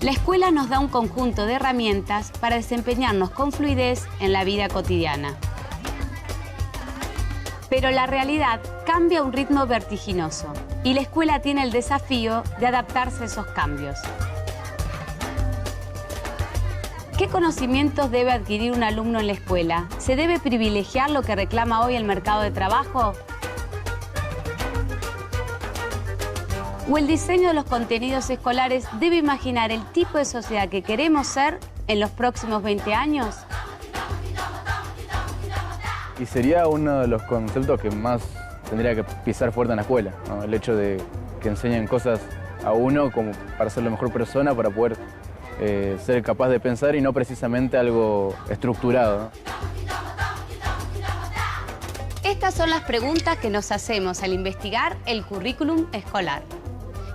La escuela nos da un conjunto de herramientas para desempeñarnos con fluidez en la vida cotidiana. Pero la realidad cambia a un ritmo vertiginoso y la escuela tiene el desafío de adaptarse a esos cambios. ¿Qué conocimientos debe adquirir un alumno en la escuela? ¿Se debe privilegiar lo que reclama hoy el mercado de trabajo? ¿O el diseño de los contenidos escolares debe imaginar el tipo de sociedad que queremos ser en los próximos 20 años? Y sería uno de los conceptos que más tendría que pisar fuerte en la escuela, ¿no? El hecho de que enseñen cosas a uno como para ser la mejor persona, para poder ser capaz de pensar y no precisamente algo estructurado, ¿no? Estas son las preguntas que nos hacemos al investigar el currículum escolar.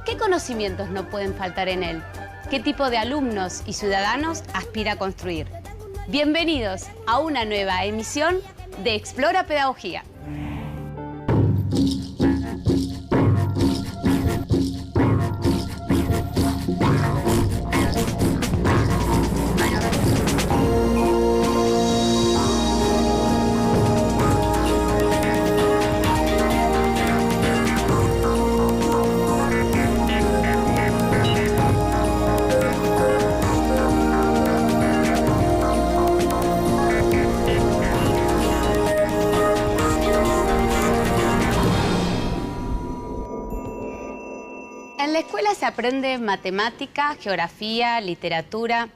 ¿Qué conocimientos no pueden faltar en él? ¿Qué tipo de alumnos y ciudadanos aspira a construir? Bienvenidos a una nueva emisión de Explora Pedagogía. En la escuela se aprende matemática, geografía, literatura,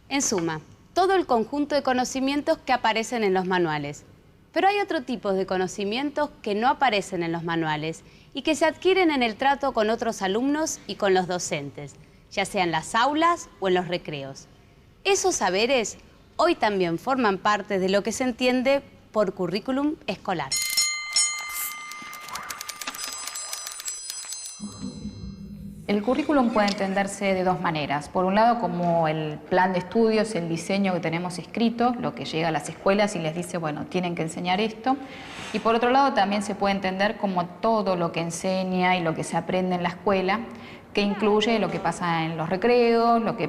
en suma, todo el conjunto de conocimientos que aparecen en los manuales. Pero hay otro tipo de conocimientos que no aparecen en los manuales y que se adquieren en el trato con otros alumnos y con los docentes, ya sea en las aulas o en los recreos. Esos saberes hoy también forman parte de lo que se entiende por currículum escolar. El currículum puede entenderse de dos maneras. Por un lado, como el plan de estudios, el diseño que tenemos escrito, lo que llega a las escuelas y les dice, bueno, tienen que enseñar esto. Y por otro lado, también se puede entender como todo lo que enseña y lo que se aprende en la escuela, que incluye lo que pasa en los recreos, lo que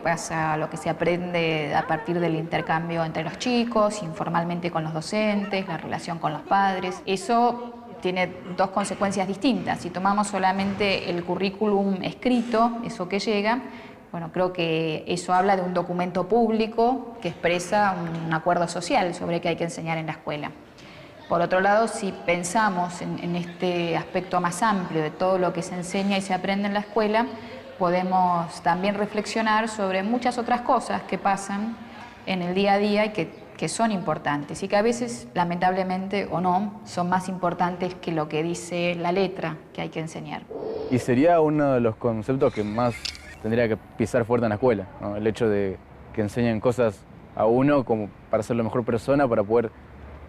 se aprende a partir del intercambio entre los chicos, informalmente con los docentes, la relación con los padres. Eso tiene dos consecuencias distintas. Si tomamos solamente el currículum escrito, eso que llega, bueno, creo que eso habla de un documento público que expresa un acuerdo social sobre qué hay que enseñar en la escuela. Por otro lado, si pensamos en este aspecto más amplio de todo lo que se enseña y se aprende en la escuela, podemos también reflexionar sobre muchas otras cosas que pasan en el día a día y que son importantes y que a veces, lamentablemente o no, son más importantes que lo que dice la letra que hay que enseñar. Y sería uno de los conceptos que más tendría que pisar fuerte en la escuela, ¿no? El hecho de que enseñen cosas a uno como para ser la mejor persona, para poder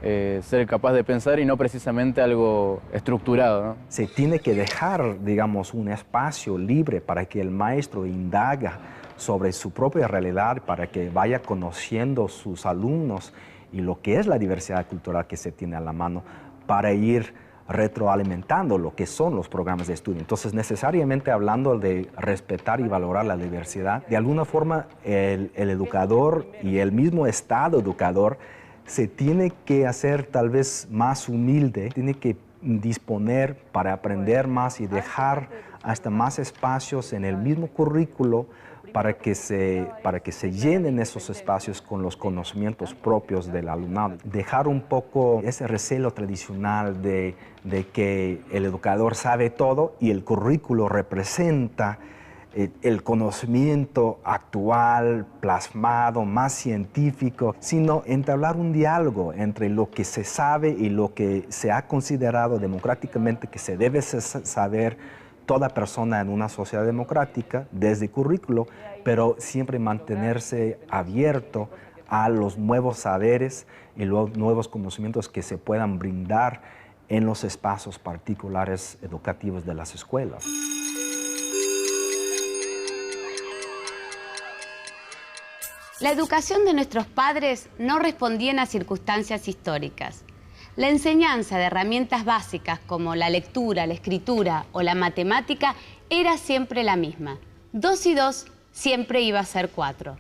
ser capaz de pensar y no precisamente algo estructurado, ¿no? Se tiene que dejar, digamos, un espacio libre para que el maestro indaga sobre su propia realidad, para que vaya conociendo sus alumnos y lo que es la diversidad cultural que se tiene a la mano, para ir retroalimentando lo que son los programas de estudio. Entonces, necesariamente hablando de respetar y valorar la diversidad, de alguna forma el educador y el mismo Estado educador se tiene que hacer tal vez más humilde, tiene que disponer para aprender más y dejar hasta más espacios en el mismo currículo para que se llenen esos espacios con los conocimientos propios del alumnado. Dejar un poco ese recelo tradicional de que el educador sabe todo y el currículo representa el conocimiento actual, plasmado, más científico, sino entablar un diálogo entre lo que se sabe y lo que se ha considerado democráticamente que se debe saber toda persona en una sociedad democrática desde currículo, pero siempre mantenerse abierto a los nuevos saberes y los nuevos conocimientos que se puedan brindar en los espacios particulares educativos de las escuelas. La educación de nuestros padres no respondía a circunstancias históricas. La enseñanza de herramientas básicas como la lectura, la escritura o la matemática era siempre la misma. 2 y 2 siempre iba a ser 4.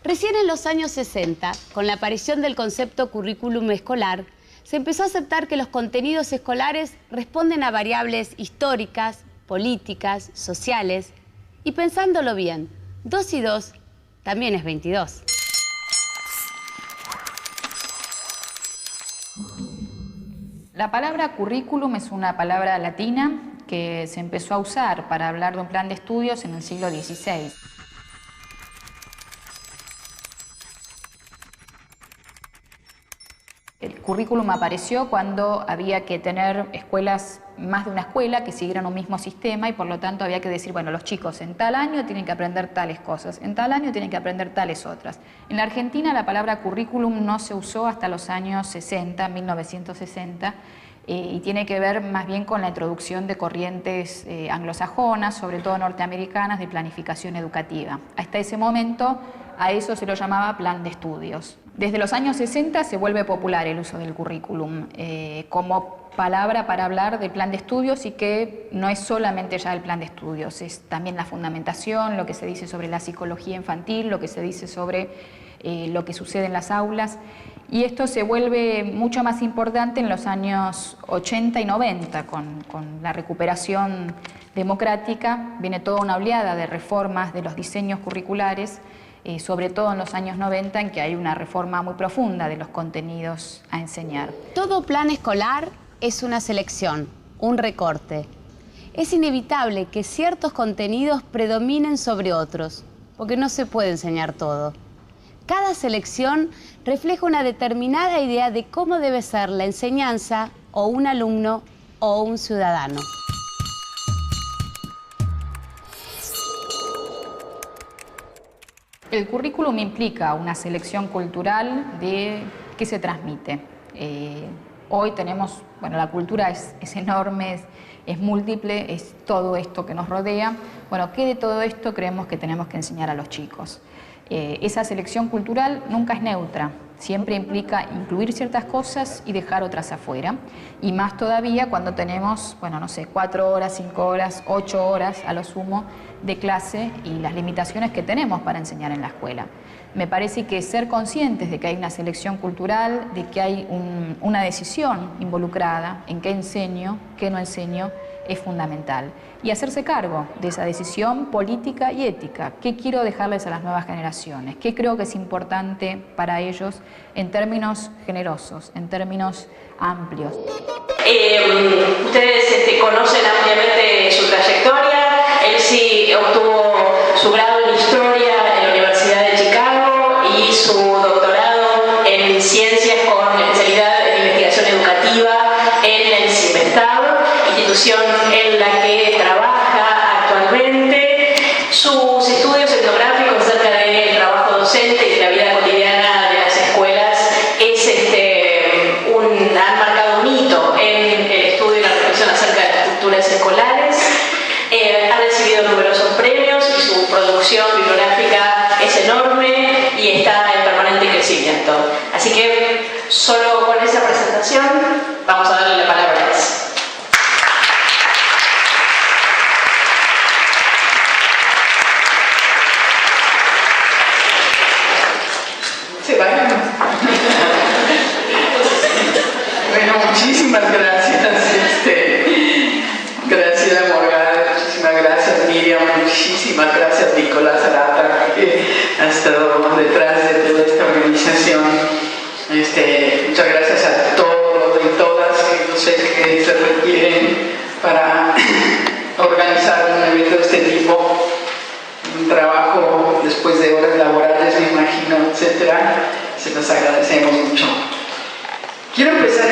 Recién en los años 60, con la aparición del concepto currículum escolar, se empezó a aceptar que los contenidos escolares responden a variables históricas, políticas, sociales, y pensándolo bien, 2 y 2 también es 22. La palabra currículum es una palabra latina que se empezó a usar para hablar de un plan de estudios en el siglo XVI. El currículum apareció cuando había que tener escuelas, más de una escuela, que siguieran un mismo sistema y por lo tanto había que decir, bueno, los chicos en tal año tienen que aprender tales cosas, en tal año tienen que aprender tales otras. En la Argentina la palabra currículum no se usó hasta los años 60, 1960, y tiene que ver más bien con la introducción de corrientes anglosajonas, sobre todo norteamericanas, de planificación educativa. Hasta ese momento a eso se lo llamaba plan de estudios. Desde los años 60 se vuelve popular el uso del currículum como palabra para hablar del plan de estudios, y que no es solamente ya el plan de estudios, es también la fundamentación, lo que se dice sobre la psicología infantil, lo que se dice sobre lo que sucede en las aulas. Y esto se vuelve mucho más importante en los años 80 y 90, con la recuperación democrática. Viene toda una oleada de reformas de los diseños curriculares, sobre todo en los años 90, en que hay una reforma muy profunda de los contenidos a enseñar. Todo plan escolar es una selección, un recorte. Es inevitable que ciertos contenidos predominen sobre otros, porque no se puede enseñar todo. Cada selección refleja una determinada idea de cómo debe ser la enseñanza, o un alumno, o un ciudadano. El currículum implica una selección cultural de qué se transmite. Hoy tenemos, bueno, la cultura es enorme, es múltiple, es todo esto que nos rodea. Bueno, ¿qué de todo esto creemos que tenemos que enseñar a los chicos? Esa selección cultural nunca es neutra, siempre implica incluir ciertas cosas y dejar otras afuera, y más todavía cuando tenemos, bueno, no sé, 4 horas, 5 horas, 8 horas a lo sumo de clase y las limitaciones que tenemos para enseñar en la escuela. Me parece que ser conscientes de que hay una selección cultural, de que hay una decisión involucrada en qué enseño, qué no enseño, es fundamental. Y hacerse cargo de esa decisión política y ética. ¿Qué quiero dejarles a las nuevas generaciones? ¿Qué creo que es importante para ellos en términos generosos, en términos amplios? Ustedes conocen ampliamente su trayectoria. Él sí obtuvo su grado en Historia en la Universidad de Chicago y su doctorado en Ciencias con especialidad en Investigación Educativa en el CIMESTAB, institución en la que trabaja actualmente. Sus estudios etnográficos acerca del trabajo docente y de la vida cotidiana de las escuelas han marcado un hito en el estudio y la reflexión acerca de las culturas escolares. Ha recibido numerosos premios y su producción bibliográfica es enorme y está en permanente crecimiento. Así que solo con esa presentación vamos a darle la palabra a él. ¿Se va? Bueno, muchísimas gracias, Graciela Morgado, muchísimas gracias Miriam, muchísimas gracias Nicolás Arata, que ha estado detrás de toda esta organización. Muchas gracias a todos y todas que yo sé que se requieren para organizar un evento de este tipo. Un trabajo después de horas laborales, me imagino, etcétera. Se los agradecemos mucho. Quiero empezar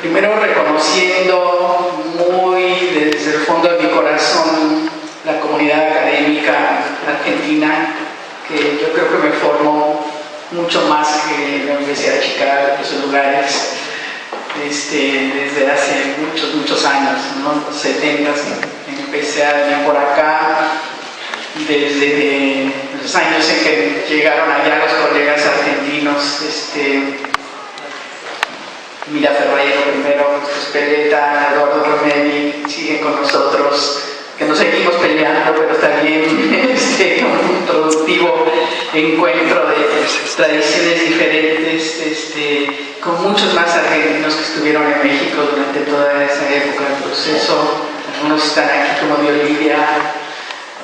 primero reconociendo muy desde el fondo de mi corazón la comunidad académica argentina, que yo creo que me formó mucho más que la Universidad de Chicago, esos lugares, desde hace muchos años, ¿no? Los 70 empecé a venir por acá, desde los años en que llegaron allá los colegas argentinos, Mira Ferreiro primero, Speleta, Eduardo Romelli, siguen con nosotros, que nos seguimos peleando, pero está bien, tradiciones diferentes, con muchos más argentinos que estuvieron en México durante toda esa época del proceso. Algunos están aquí como de Olivia,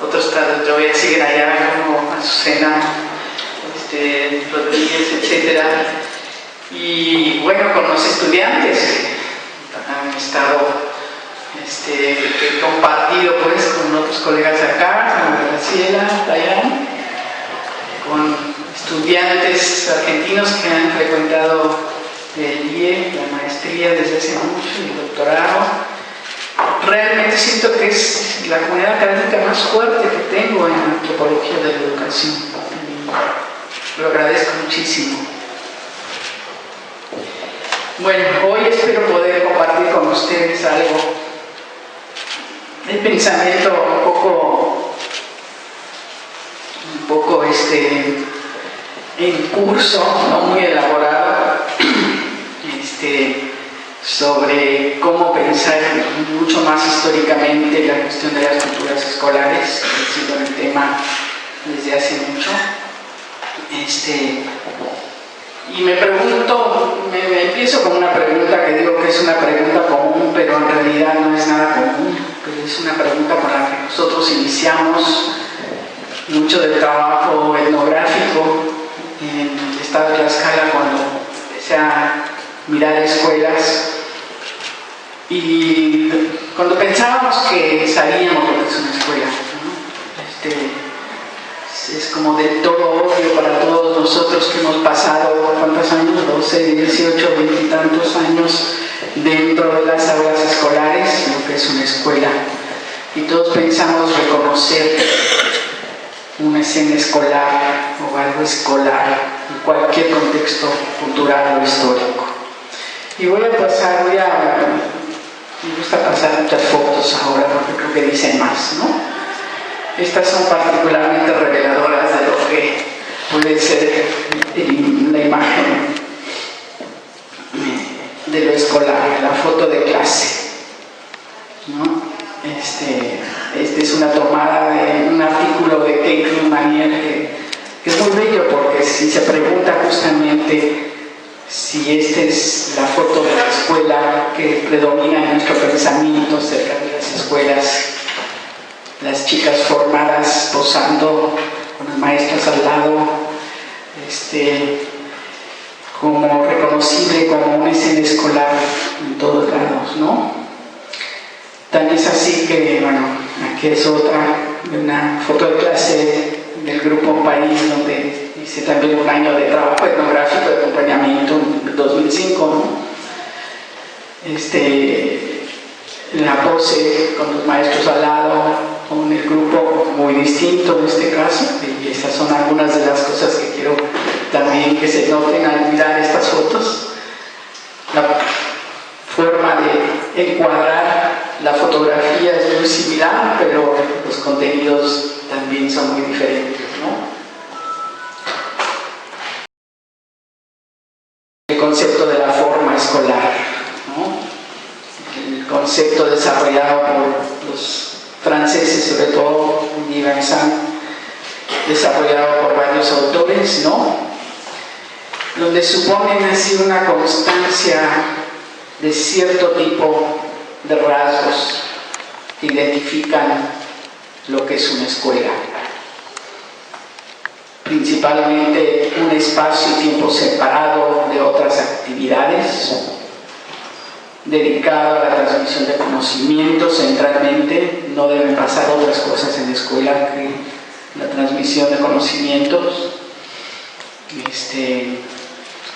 otros todavía siguen allá como Azucena Rodríguez, etc. Y bueno, con los estudiantes han estado, he compartido pues con otros colegas acá, con Graciela, Dayan, con estudiantes argentinos que han frecuentado el IE, la maestría desde hace mucho, y el doctorado. Realmente siento que es la comunidad académica más fuerte que tengo en la antropología de la educación. Y lo agradezco muchísimo. Bueno, hoy espero poder compartir con ustedes algo de pensamiento un poco en curso, no muy elaborado, sobre cómo pensar mucho más históricamente la cuestión de las culturas escolares, que ha sido el tema desde hace mucho. Y me pregunto, me empiezo con una pregunta que digo que es una pregunta común, pero en realidad no es nada común, pero es una pregunta con la que nosotros iniciamos mucho del trabajo etnográfico en el estado de Tlaxcala cuando empecé a mirar escuelas, y cuando pensábamos que sabíamos lo que es una escuela, ¿no? Es como del todo obvio para todos nosotros que hemos pasado, ¿cuántos años? 12, 18, 20 y tantos años dentro de las aulas escolares, lo que es una escuela. Y todos pensamos reconocer una escena escolar o algo escolar en cualquier contexto cultural o histórico. Y me gusta pasar muchas fotos ahora porque creo que dicen más, ¿no? Estas son particularmente reveladoras de lo que puede ser la imagen de lo escolar, la foto de clase, ¿no? Esta es una tomada de un artículo de Caitlin Manier que es muy bello, porque si se pregunta justamente si esta es la foto de la escuela que predomina en nuestro pensamiento acerca de las escuelas, las chicas formadas posando con las maestras al lado, como reconocible como una escena escolar en todos lados, ¿no? Tan es así que, bueno, aquí es otra, una foto de clase del grupo País, donde hice también un año de trabajo etnográfico de acompañamiento en 2005, ¿no? La pose con los maestros al lado, con el grupo muy distinto en este caso, y estas son algunas de las cosas que quiero también que se noten al mirar estas fotos. La forma de encuadrar la fotografía es muy similar, pero los contenidos también son muy diferentes, ¿no? El concepto de la forma escolar, ¿no? El concepto desarrollado por los franceses, sobre todo Guy Vincent, desarrollado por varios autores, ¿no? Donde suponen así una constancia de cierto tipo de rasgos que identifican lo que es una escuela. Principalmente un espacio y tiempo separado de otras actividades, dedicado a la transmisión de conocimientos centralmente. No deben pasar otras cosas en la escuela que la transmisión de conocimientos.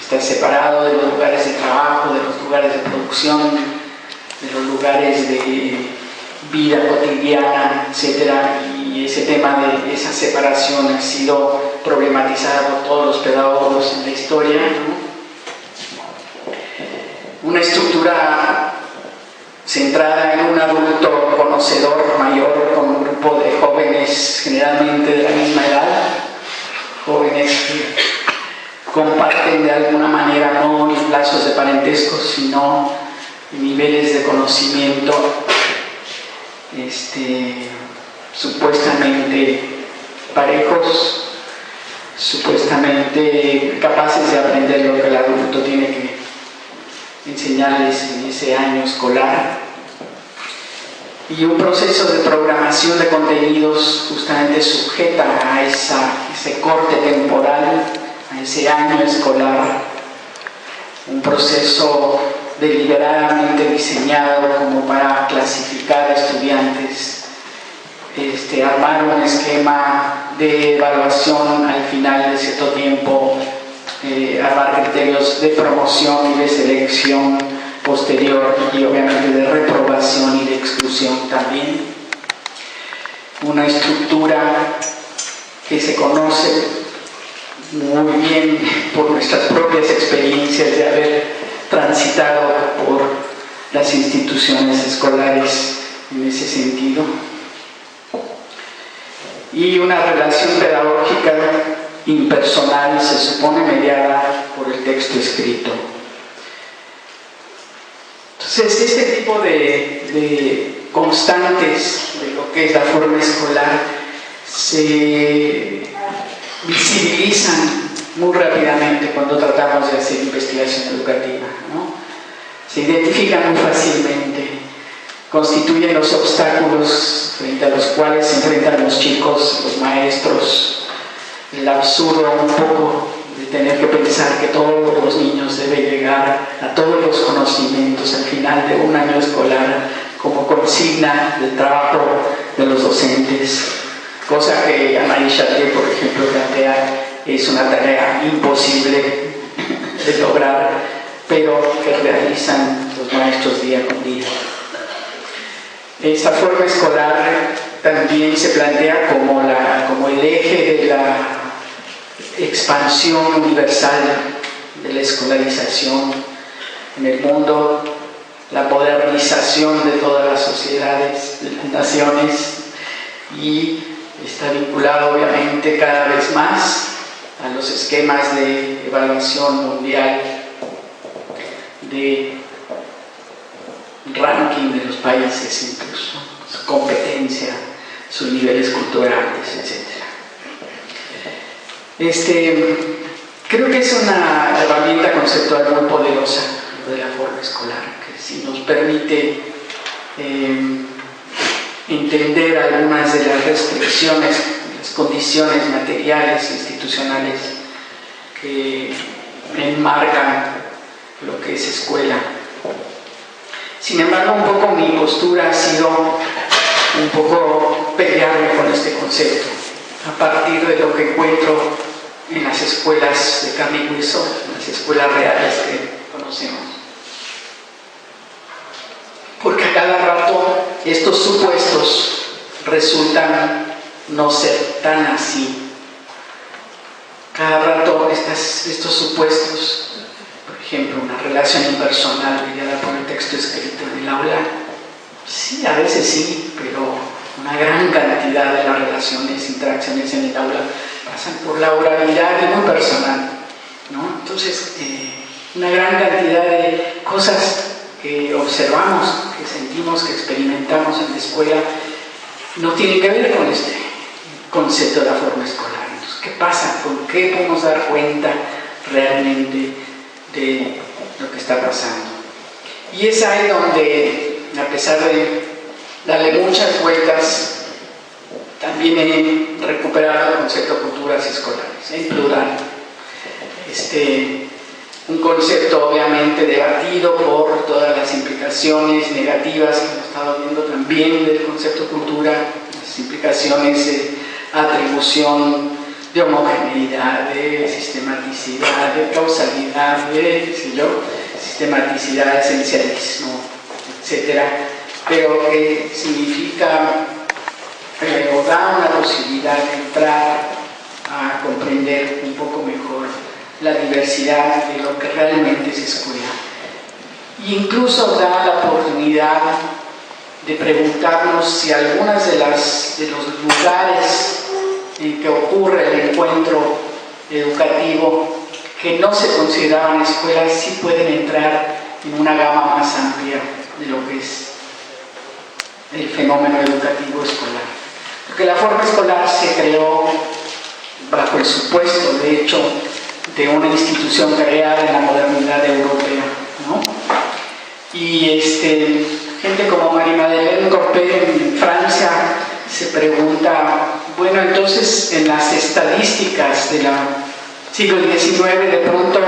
Está separado de los lugares de trabajo, de los lugares de producción, de los lugares de vida cotidiana, etc. Y ese tema de esa separación ha sido problematizado por todos los pedagogos en la historia, ¿no? Una estructura centrada en un adulto conocedor mayor con un grupo de jóvenes generalmente de la misma edad, jóvenes que comparten de alguna manera no los lazos de parentesco, sino niveles de conocimiento supuestamente parejos, supuestamente capaces de aprender lo que el adulto tiene que enseñarles en ese año escolar. Y un proceso de programación de contenidos justamente sujeta a ese corte temporal, a ese año escolar. Un proceso deliberadamente diseñado como para clasificar a estudiantes, armar un esquema de evaluación al final de cierto tiempo, armar criterios de promoción y de selección posterior y obviamente de reprobación y de exclusión también. Una estructura que se conoce muy bien por nuestras propias experiencias de haber transitado por las instituciones escolares en ese sentido. Y una relación pedagógica impersonal, se supone mediada por el texto escrito. Entonces, este tipo de constantes de lo que es la forma escolar se visibilizan muy rápidamente cuando tratamos de hacer investigación educativa, ¿no? Se identifican muy fácilmente, constituyen los obstáculos frente a los cuales se enfrentan los chicos, los maestros, el absurdo un poco de tener que pensar que todos los niños deben llegar a todos los conocimientos al final de un año escolar como consigna del trabajo de los docentes, cosa que Anahí Chartier, por ejemplo, plantea es una tarea imposible de lograr, pero que realizan los maestros día con día. Esta forma escolar también se plantea como el eje de la expansión universal de la escolarización en el mundo, la modernización de todas las sociedades, de las naciones, y está vinculado obviamente cada vez más a los esquemas de evaluación mundial, de ranking de los países, incluso su competencia, sus niveles culturales, etc. Creo que es una herramienta conceptual muy poderosa de la forma escolar, que sí nos permite entender algunas de las restricciones, las condiciones materiales e institucionales que enmarcan lo que es escuela. Sin embargo, un poco mi postura ha sido un poco pelearme con este concepto, a partir de lo que encuentro en las escuelas de carne y hueso, en las escuelas reales que conocemos. Porque a cada rato estos supuestos resultan no ser tan así. Cada rato estos supuestos, por ejemplo, una relación impersonal mediada por el texto escrito en el aula, sí, a veces sí, pero una gran cantidad de las relaciones, interacciones en el aula pasan por la oralidad y muy personal, ¿no? Entonces, una gran cantidad de cosas que observamos, que sentimos, que experimentamos en la escuela, no tienen que ver con este concepto de la forma escolar. Entonces, ¿qué pasa? ¿Con qué podemos dar cuenta realmente de lo que está pasando? Y es ahí donde, a pesar de darle muchas vueltas, también he recuperado el concepto de culturas escolares, en plural. Un concepto obviamente debatido por todas las implicaciones negativas que hemos estado viendo también del concepto cultura, las implicaciones de atribución, de homogeneidad, de sistematicidad, de causalidad, de, sistematicidad, esencialismo, etc. Pero que significa o da una posibilidad de entrar a comprender un poco mejor la diversidad de lo que realmente es escuela. E incluso da la oportunidad de preguntarnos si algunas de los lugares en que ocurre el encuentro educativo que no se consideraban escuelas sí pueden entrar en una gama más amplia de lo que es el fenómeno educativo escolar. Porque la forma escolar se creó bajo el supuesto, de hecho, de una institución creada en la modernidad europea, ¿no? Y gente como Marie-Madeleine Corpé en Francia se pregunta, bueno, entonces en las estadísticas del siglo XIX de pronto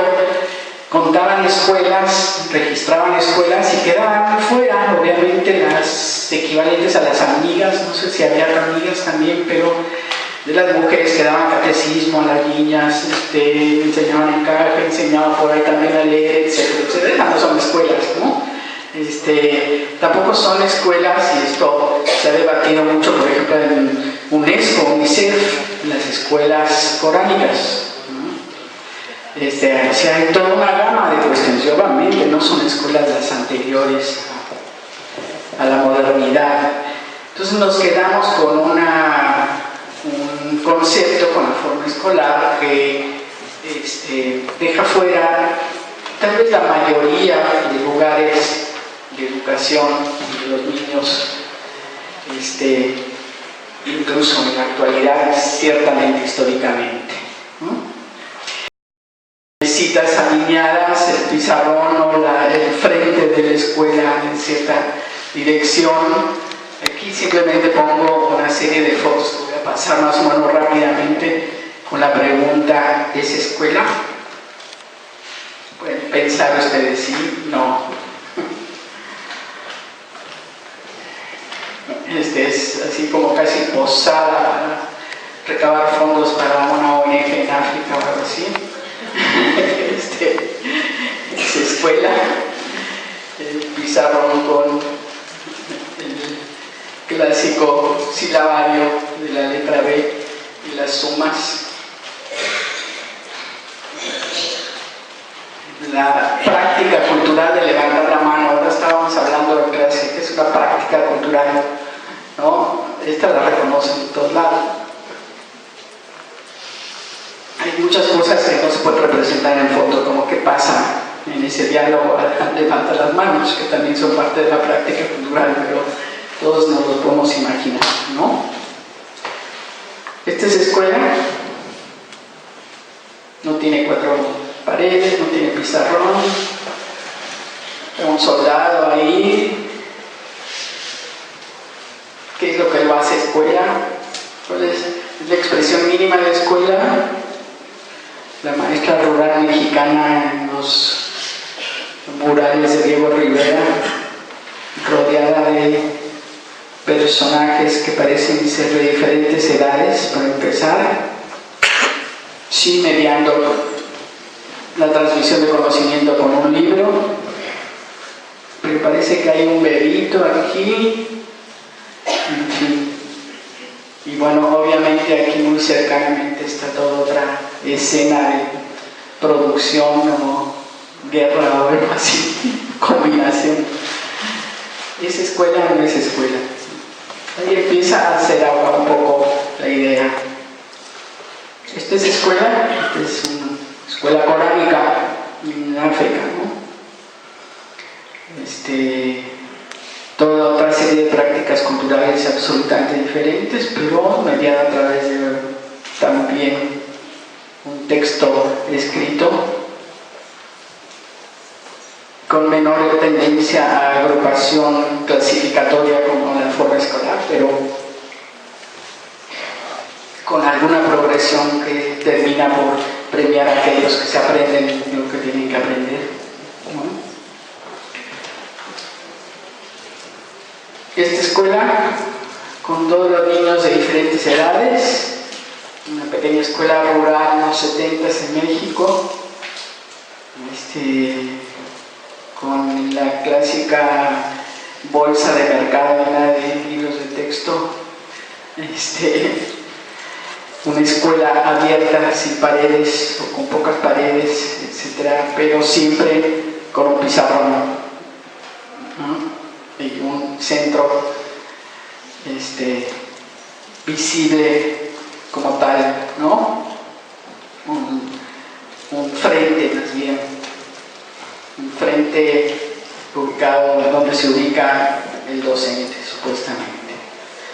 contaban escuelas, registraban escuelas y quedaban fuera, obviamente, las equivalentes a las amigas, no sé si había amigas también, pero de las mujeres que daban catecismo a las niñas, enseñaban encaje, enseñaban por ahí también a leer, etcétera, etcétera. No son escuelas, ¿no? Tampoco son escuelas, y esto se ha debatido mucho, por ejemplo, en UNESCO, UNICEF, en las escuelas coránicas, ¿no? O sea, hay toda una gama de cuestiones. Obviamente no son escuelas las anteriores a la modernidad. Entonces nos quedamos con un concepto, con la forma escolar que deja fuera tal vez la mayoría de lugares de educación de los niños, incluso en la actualidad, ciertamente históricamente, ¿no? Citas alineadas, el pizarrón o el frente de la escuela en cierta dirección. Aquí simplemente pongo una serie de fotos que voy a pasar más o menos rápidamente con la pregunta: ¿es escuela? Pueden pensar ustedes, sí, no. Es así como casi posada para recabar fondos para una ONG en África o algo así. Es escuela, el pizarrón con el clásico silabario de la letra B y las sumas. La práctica cultural de levantar la mano. Ahora estábamos hablando en clase que es una práctica cultural, ¿no? Esta la reconocen en todos lados. Hay muchas cosas que no se pueden representar en foto, como qué pasa en ese diálogo al levantar las manos, que también son parte de la práctica cultural, pero todos nos lo podemos imaginar, ¿no? Esta es escuela, no tiene 4 paredes, no tiene pizarrón, un soldado ahí. ¿Qué es lo que lo hace escuela? ¿Cuál es la expresión mínima de escuela? La maestra rural mexicana en los murales de Diego Rivera, rodeada de personajes que parecen ser de diferentes edades, para empezar, sí mediando la transmisión de conocimiento con un libro, pero parece que hay un bebito aquí, en fin. Y bueno, obviamente aquí muy cercanamente está toda otra escena de producción o guerra o algo así, combinación. ¿Es escuela o no es escuela? Ahí empieza a hacer agua un poco la idea. Esta es escuela, esta es una escuela coránica en África, ¿no? Toda otra serie de prácticas culturales absolutamente diferentes, pero mediada a través de también un texto escrito con menor tendencia a agrupación clasificatoria como la forma escolar, pero con alguna progresión que termina por premiar a aquellos que se aprenden lo que tienen que aprender, ¿no? Esta escuela, con todos los niños de diferentes edades, una pequeña escuela rural en los 70s en México, con la clásica bolsa de mercado llena de libros de texto, una escuela abierta, sin paredes o con pocas paredes, etcétera, pero siempre con un pizarrón, ¿no? Y un centro visible como tal, ¿no? Un frente más bien, un frente ubicado donde se ubica el docente supuestamente.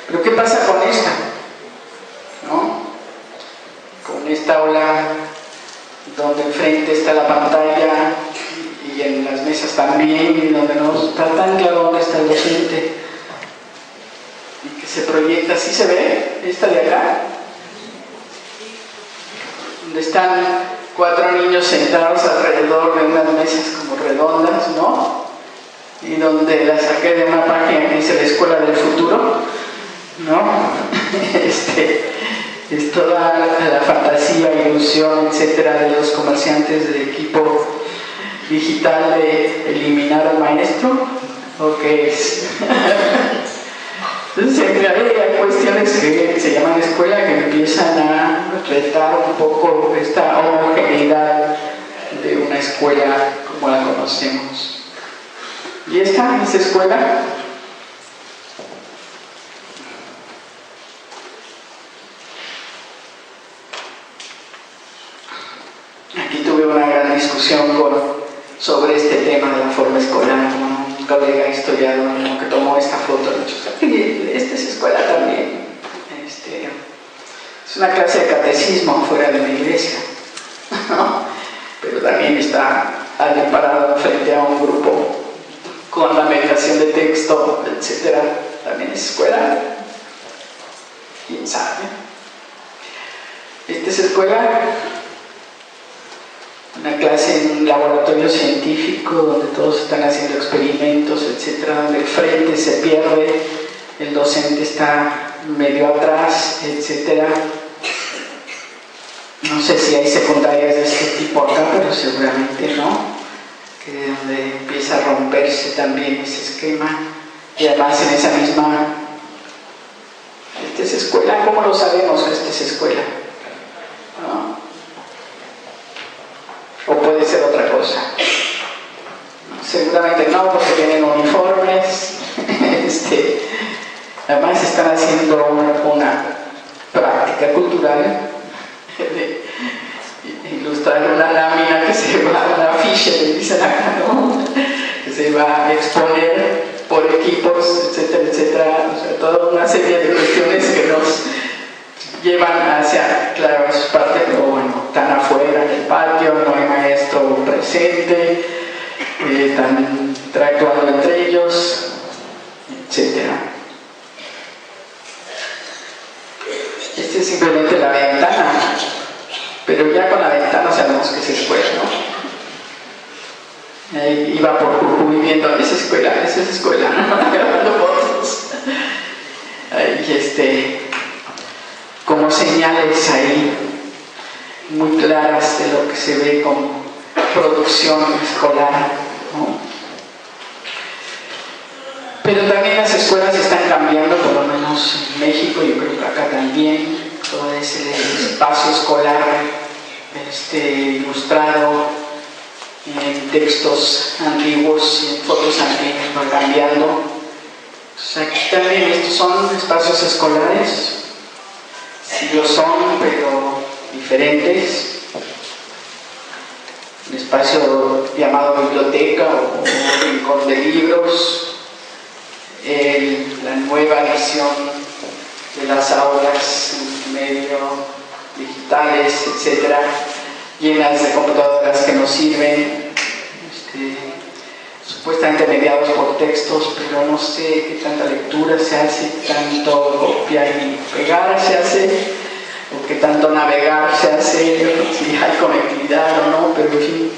Pero ¿qué pasa con esta? ¿No? esta aula donde enfrente está la pantalla y en las mesas también, y donde no está tan claro dónde está el docente, y que se proyecta, ¿sí se ve? Esta de acá, donde están 4 niños sentados alrededor de unas mesas como redondas, ¿no? Y donde la saqué de una página que dice la Escuela del Futuro, ¿no? Es toda la fantasía, ilusión, etcétera, de los comerciantes de equipo digital de eliminar al maestro, ¿o qué es? Entonces siempre hay cuestiones que se llaman escuela que empiezan a retar un poco esta homogeneidad de una escuela como la conocemos. Y esta es escuela. Aquí tuve una gran discusión sobre este tema de la forma escolar con un colega historiador que tomó esta foto. Esta es escuela también. Es una clase de catecismo fuera de la iglesia, ¿no? Pero también está alguien parado frente a un grupo con la meditación de texto, etc. También es escuela. ¿Quién sabe? Esta es escuela. Una clase en un laboratorio científico donde todos están haciendo experimentos, etc., donde el frente se pierde, el docente está medio atrás, etc. No sé si hay secundarias de este tipo acá, pero seguramente no, que donde empieza a romperse también ese esquema, y además en esa misma... ¿Esta es escuela? ¿Cómo lo sabemos que esta es escuela? ¿No? ¿O puede ser otra cosa? Seguramente no, porque tienen uniformes. Además están haciendo una práctica cultural de ilustrar una lámina que se va, una ficha, le dicen acá, ¿no? Que se va a exponer por equipos, etcétera, etcétera. O sea, toda una serie de cuestiones que nos llevan hacia, claro, es parte, pero bueno, están afuera en el patio, no hay maestro presente, están interactuando entre ellos, etc. Esta es simplemente la ventana, pero ya con la ventana sabemos que es escuela, ¿no? Ahí iba por Jujuy viendo, esa es escuela, ¿no? Grabando fotos. Ahí como señales ahí muy claras de lo que se ve como producción escolar, ¿no? Pero también las escuelas están cambiando, por lo menos en México, yo creo que acá también, todo ese espacio escolar ilustrado en textos antiguos y en fotos antiguas va cambiando. Pues aquí también estos son espacios escolares. Sí lo son, pero diferentes. Un espacio llamado biblioteca o rincón de libros. La nueva edición de las aulas multimedia, digitales, etcétera, llenas de computadoras que nos sirven, supuestamente mediados por textos, pero no sé qué tanta lectura se hace, tanto copiar y pegar se hace, o qué tanto navegar se hace, si hay conectividad o no, pero en fin,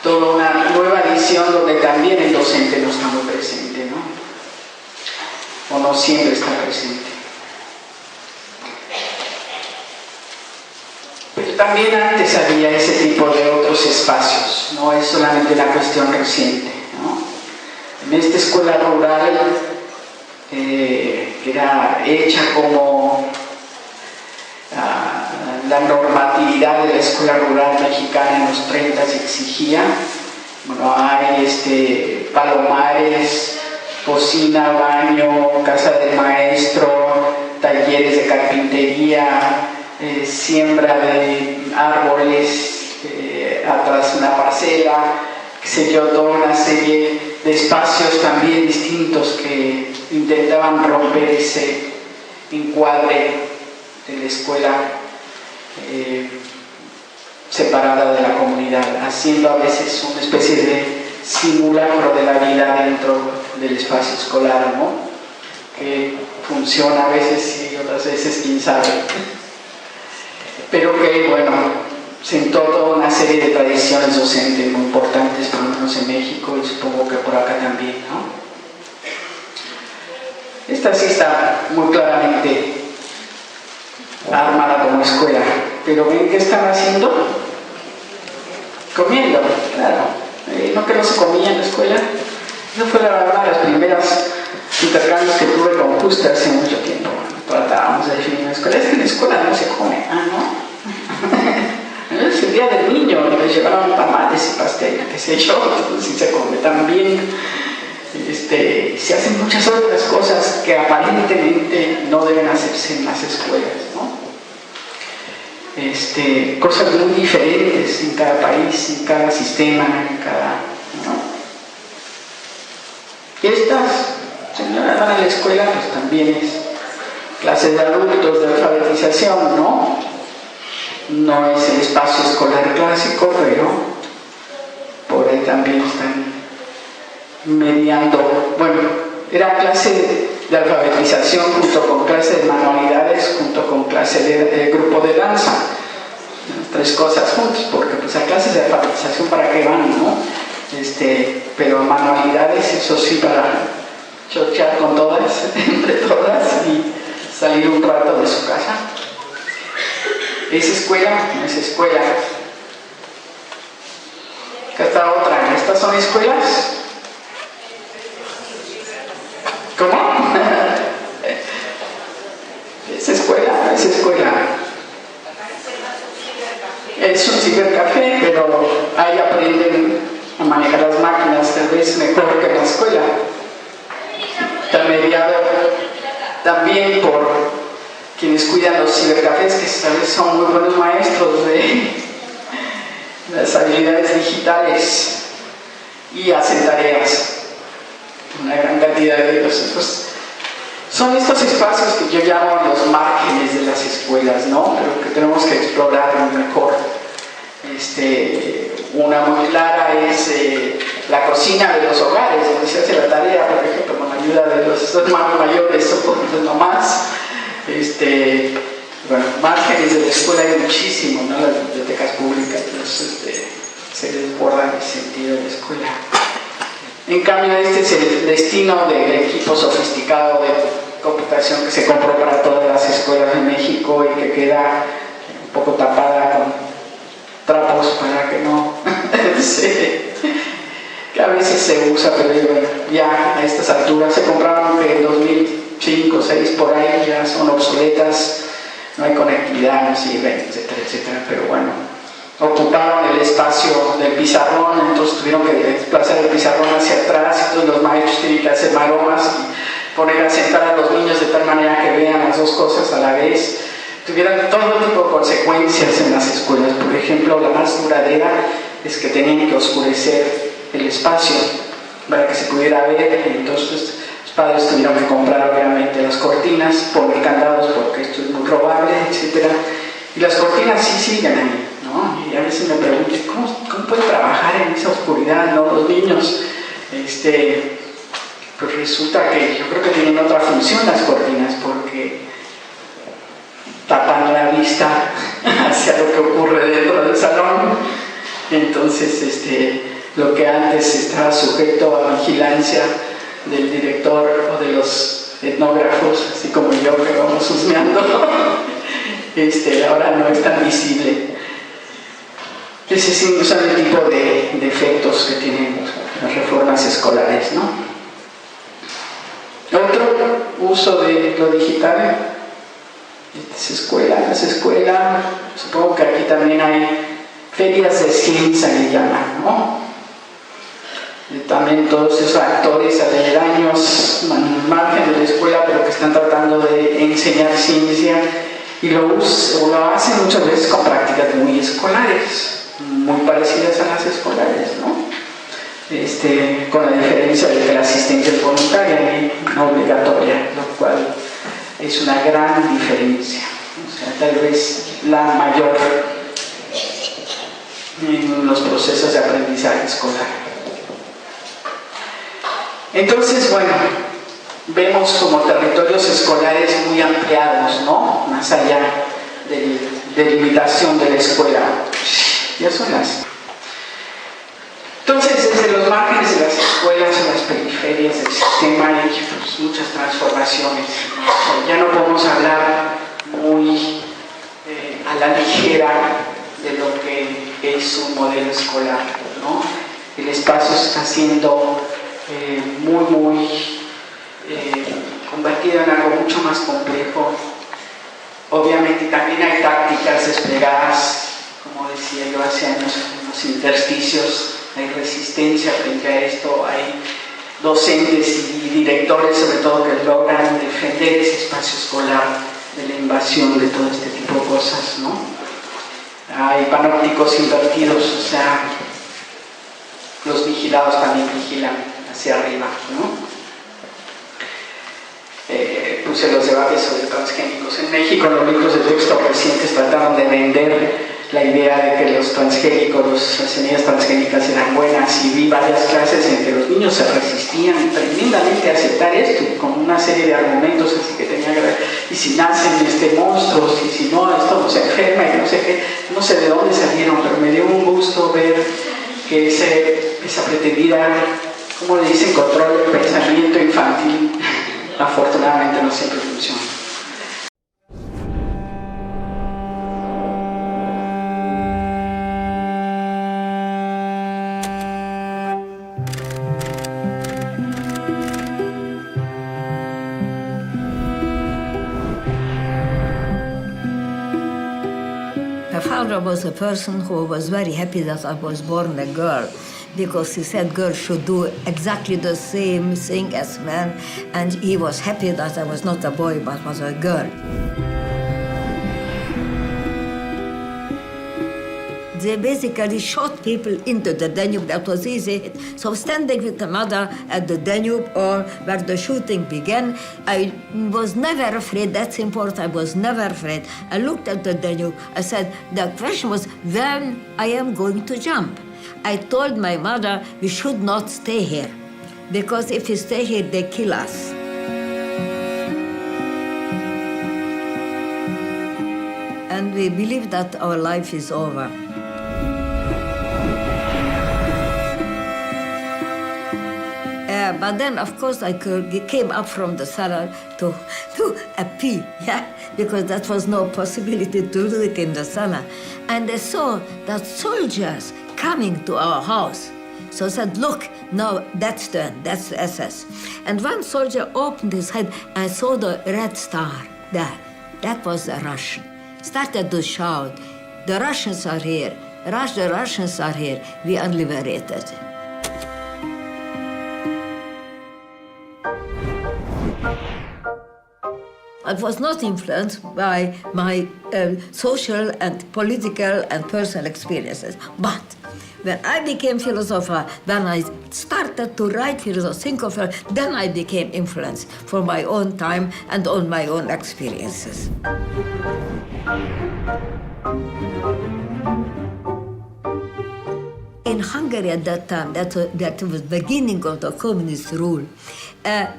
toda una nueva edición donde también el docente no está muy presente, ¿no? O no siempre está presente. Pero también antes había ese tipo de otros espacios, no es solamente una cuestión reciente, ¿no? En esta escuela rural que era hecha como la normatividad de la escuela rural mexicana en los 30 se exigía. Bueno, hay palomares, cocina, baño, casa del maestro, talleres de carpintería, siembra de árboles, atrás una parcela, se dio toda una serie de espacios también distintos que intentaban romper ese encuadre de la escuela separada de la comunidad, haciendo a veces una especie de simulacro de la vida dentro del espacio escolar, ¿no? Que funciona a veces y otras veces quién sabe. Pero que, bueno, sentó toda una serie de tradiciones docentes muy importantes, por lo menos en México y supongo que por acá también, ¿no? Esta sí está muy claramente armada como escuela, pero ¿ven qué están haciendo? Comiendo, claro. No que no se comía en la escuela. Esa fue una de las primeras intercambios que tuve con Justa hace mucho tiempo. Tratábamos de definir la escuela. Es que en la escuela no se come. Ah, ¿no? Es el día del niño, le llevaron tamales y pastel, qué sé yo, entonces sí se come también. Se hacen muchas otras cosas que aparentemente no deben hacerse en las escuelas, ¿no? Cosas muy diferentes en cada país, en cada sistema, en cada, ¿no? Y estas señoras van a la escuela, pues también es clase de adultos, de alfabetización, ¿no? No es el espacio escolar clásico, pero por ahí también están mediando. Bueno, era clase de alfabetización junto con clase de manualidades, junto con clase de grupo de danza. Tres cosas juntas, porque pues a clases de alfabetización para qué van, ¿no? Pero manualidades, eso sí, para chochear con todas, entre todas, y salir un rato de su casa. ¿Es escuela? No es escuela. Acá está otra. ¿Estas son escuelas? ¿Cómo? ¿Es escuela? No es escuela. Es un cibercafé, pero ahí aprenden a manejar las máquinas, tal vez mejor que en la escuela. Está mediado también por quienes cuidan los cibercafés, que tal vez son muy buenos maestros de las habilidades digitales y hacen tareas. Una gran cantidad de ellos. Entonces, son estos espacios que yo llamo los márgenes de las escuelas, ¿no? Pero que tenemos que explorar mejor. Una muy clara es la cocina de los hogares, donde se hace la tarea, por ejemplo, con la ayuda de los hermanos mayores o por los mamás. Bueno, márgenes de la escuela hay muchísimo, ¿no? Las bibliotecas públicas se desbordan en ese sentido de la escuela. En cambio, este es el destino del equipo sofisticado de computación que se compró para todas las escuelas de México y que queda un poco tapada con trapos para que no que a veces se usa, pero bueno, ya a estas alturas se compraron que en 2005 o 2006 por ahí ya son obsoletas, no hay conectividad, no sirven, etcétera, etcétera, pero bueno, ocuparon el espacio del pizarrón, entonces tuvieron que desplazar el pizarrón hacia atrás, entonces los maestros tienen que hacer maromas y poner a sentar a los niños de tal manera que vean las dos cosas a la vez. Tuvieron todo tipo de consecuencias en las escuelas. Por ejemplo, la más duradera es que tenían que oscurecer el espacio para que se pudiera ver, entonces los padres tuvieron que comprar obviamente las cortinas, poner candados porque esto es muy robable, etcétera. Y las cortinas sí siguen ahí, ¿no? Y a veces me pregunto, ¿cómo pueden trabajar en esa oscuridad, ¿no? Los niños, pues resulta que yo creo que tienen otra función las cortinas, porque tapan la vista hacia lo que ocurre dentro del salón. Entonces, lo que antes estaba sujeto a vigilancia del director o de los etnógrafos, así como yo que vamos husmeando, ahora no es tan visible. Ese sí son el tipo de efectos que tienen las reformas escolares, ¿no? Otro uso de lo digital es las escuelas, supongo que aquí también hay ferias de ciencia, le llaman, ¿no? También todos esos actores aledaños al margen de la escuela, pero que están tratando de enseñar ciencia y lo hacen muchas veces con prácticas muy escolares, muy parecidas a las escolares, ¿no? Con la diferencia de que la asistencia es voluntaria y no obligatoria, lo cual es una gran diferencia. O sea, tal vez la mayor en los procesos de aprendizaje escolar. Entonces, bueno, vemos como territorios escolares muy ampliados, ¿no? Más allá de limitación de la escuela. Ya son las... Entonces, desde los márgenes de las escuelas a las periferias del sistema hay pues, muchas transformaciones. Ya no podemos hablar muy a la ligera de lo que es un modelo escolar, ¿no? El espacio se está haciendo muy convertido en algo mucho más complejo. Obviamente también hay tácticas desplegadas, como decía yo hace años, en los intersticios, hay resistencia frente a esto, hay docentes y directores sobre todo que logran defender ese espacio escolar de la invasión de todo este tipo de cosas, ¿no? Hay panópticos invertidos, o sea, los vigilados también vigilan hacia arriba, ¿no? Puse los debates sobre transgénicos. En México, en los libros de texto recientes trataron de vender la idea de que los transgénicos, las semillas transgénicas eran buenas, y vi varias clases en que los niños se resistían tremendamente a aceptar esto, con una serie de argumentos así que tenía que ver, y si nacen monstruos, y si no, esto no se enferma, y no sé qué, no sé de dónde salieron, pero me dio un gusto ver que esa pretendida, como le dicen, control del pensamiento infantil, afortunadamente no siempre funciona. My father was a person who was very happy that I was born a girl, because he said girls should do exactly the same thing as men, and he was happy that I was not a boy but was a girl. They basically shot people into the Danube. That was easy. So standing with the mother at the Danube, or where the shooting began, I was never afraid. That's important. I was never afraid. I looked at the Danube. I said, the question was, when I am going to jump? I told my mother we should not stay here, because if we stay here, they kill us. And we believe that our life is over. But then, of course, I came up from the cellar to pee, yeah, because that was no possibility to do it in the cellar. And I saw that soldiers coming to our house. So I said, look, now that's the SS. And one soldier opened his head, and I saw the red star there. That was a Russian. Started to shout, the Russians are here, the Russians are here, we are liberated. I was not influenced by my social and political and personal experiences. But when I became philosopher, when I started to write philosophy, think of it, then I became influenced for my own time and on my own experiences. In Hungary at that time, that was the beginning of the communist rule,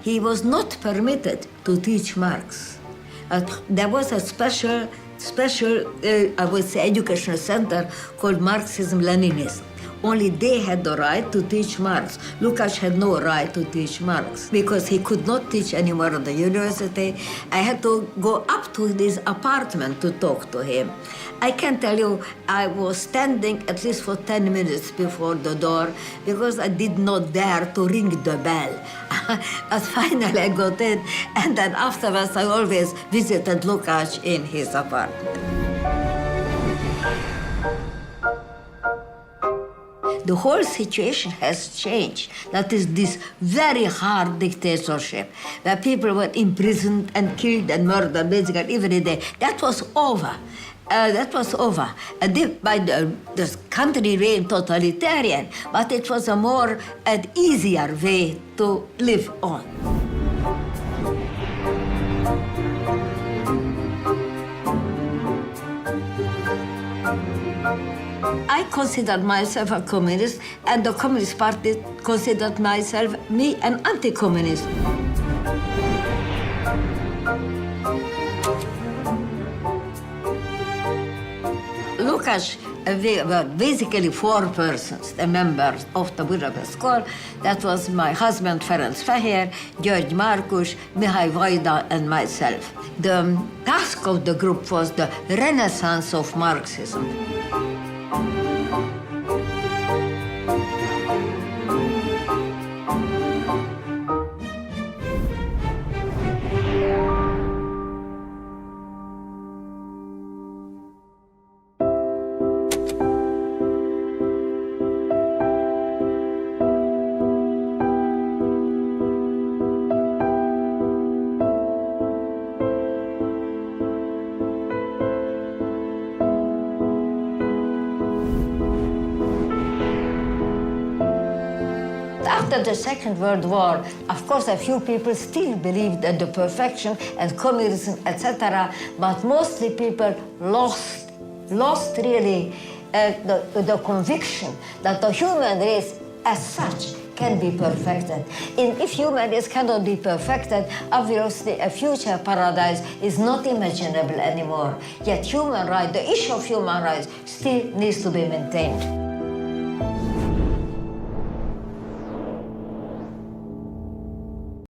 he was not permitted to teach Marx. There was a special, I would say, educational center called Marxism-Leninism. Only they had the right to teach Marx. Lukács had no right to teach Marx because he could not teach anymore at the university. I had to go up to his apartment to talk to him. I can tell you, I was standing at least for 10 minutes before the door because I did not dare to ring the bell. But finally I got in, and then afterwards I always visited Lukács in his apartment. The whole situation has changed. That is this very hard dictatorship where people were imprisoned and killed and murdered basically every day. That was over. The country remained totalitarian, but it was a more and easier way to live on. I considered myself a communist, and the Communist Party considered me an anti-communist. Lukács, we were basically 4 persons, the members of the Budapest School. That was my husband, Ferenc Fehér, György Márkus, Mihály Vajda, and myself. The task of the group was the renaissance of Marxism. After the Second World War, of course, a few people still believed in the perfection and communism, etc., but mostly people lost really the conviction that the human race as such can be perfected. And if human race cannot be perfected, obviously a future paradise is not imaginable anymore. Yet human rights, the issue of human rights still needs to be maintained.